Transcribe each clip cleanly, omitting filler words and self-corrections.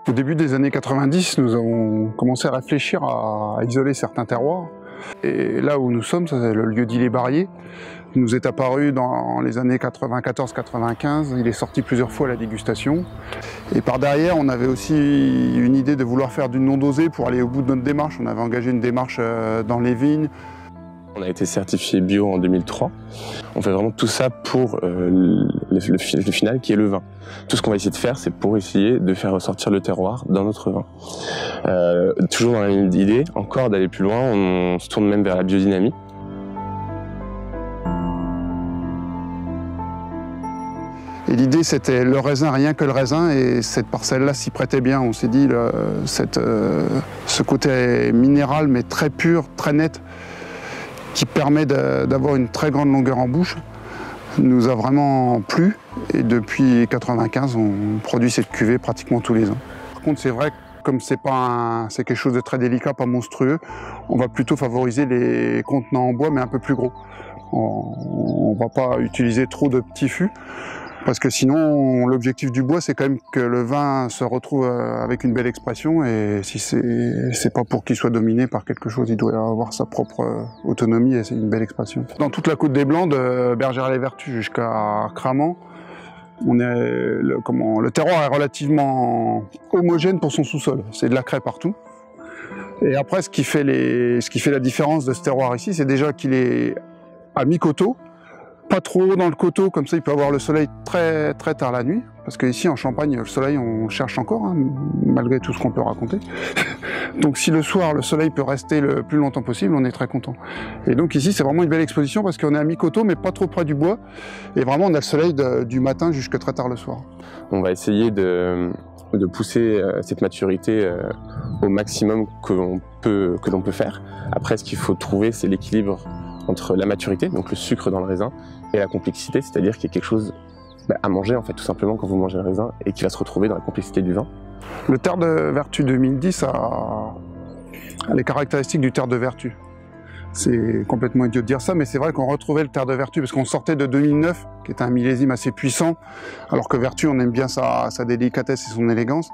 Au début des années 90, nous avons commencé à réfléchir à isoler certains terroirs. Et là où nous sommes, c'est le lieu-dit Les Barriers. Il nous est apparu dans les années 94-95, il est sorti plusieurs fois à la dégustation. Et par derrière, on avait aussi une idée de vouloir faire du non dosé pour aller au bout de notre démarche. On avait engagé une démarche dans les vignes. On a été certifié bio en 2003. On fait vraiment tout ça pour le final qui est le vin. Tout ce qu'on va essayer de faire, c'est pour essayer de faire ressortir le terroir dans notre vin. Toujours dans la même idée, encore d'aller plus loin, on se tourne même vers la biodynamie. Et l'idée, c'était le raisin, rien que le raisin, et cette parcelle-là s'y prêtait bien. On s'est dit, ce côté minéral, mais très pur, très net, qui permet d'avoir une très grande longueur en bouche, nous a vraiment plu. Et depuis 1995, on produit cette cuvée pratiquement tous les ans. Par contre, c'est vrai que comme c'est quelque chose de très délicat, pas monstrueux, on va plutôt favoriser les contenants en bois, mais un peu plus gros. On ne va pas utiliser trop de petits fûts, parce que sinon, l'objectif du bois, c'est quand même que le vin se retrouve avec une belle expression, et si c'est pas pour qu'il soit dominé par quelque chose, il doit avoir sa propre autonomie, et c'est une belle expression. Dans toute la côte des Blancs, de Bergère-les-Vertus jusqu'à Cramant, le terroir est relativement homogène pour son sous-sol. C'est de la craie partout. Et après, ce qui fait la différence de ce terroir ici, c'est déjà qu'il est à mi-coteau, pas trop haut dans le coteau, comme ça il peut avoir le soleil très très tard la nuit, parce qu'ici en Champagne, le soleil on cherche encore, hein, malgré tout ce qu'on peut raconter. Donc si le soir le soleil peut rester le plus longtemps possible, on est très content. Et donc ici c'est vraiment une belle exposition, parce qu'on est à mi-coteau, mais pas trop près du bois, et vraiment on a le soleil du matin jusqu'à très tard le soir. On va essayer de pousser cette maturité au maximum que l'on peut faire. Après, ce qu'il faut trouver, c'est l'équilibre entre la maturité, donc le sucre dans le raisin, et la complexité, c'est-à-dire qu'il y a quelque chose à manger, en fait, tout simplement, quand vous mangez le raisin, et qui va se retrouver dans la complexité du vin. Le Terre de Vertus 2010 a les caractéristiques du Terre de Vertus. C'est complètement idiot de dire ça, mais c'est vrai qu'on retrouvait le Terre de Vertus, parce qu'on sortait de 2009, qui était un millésime assez puissant, alors que Vertus, on aime bien sa délicatesse et son élégance.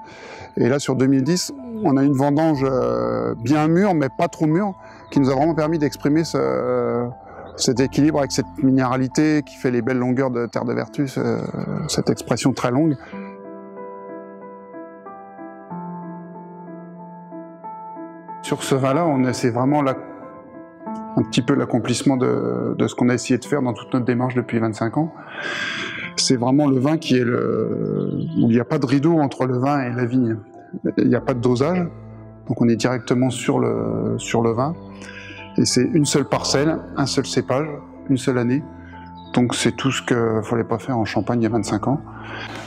Et là, sur 2010, on a une vendange bien mûre, mais pas trop mûre, qui nous a vraiment permis d'exprimer cet équilibre avec cette minéralité qui fait les belles longueurs de Terre de Vertus, cette expression très longue. Sur ce vin-là, c'est vraiment un petit peu l'accomplissement de ce qu'on a essayé de faire dans toute notre démarche depuis 25 ans. C'est vraiment le vin qui est où il n'y a pas de rideau entre le vin et la vigne. Il n'y a pas de dosage, donc on est directement sur le vin. Et c'est une seule parcelle, un seul cépage, une seule année. Donc c'est tout ce qu'il ne fallait pas faire en Champagne il y a 25 ans.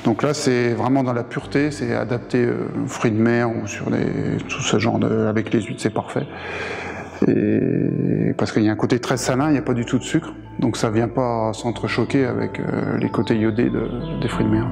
Donc là c'est vraiment dans la pureté, c'est adapté aux fruits de mer ou sur tout ce genre avec les huîtres, c'est parfait. Et parce qu'il y a un côté très salin, il n'y a pas du tout de sucre, donc ça ne vient pas s'entrechoquer avec les côtés iodés des fruits de mer.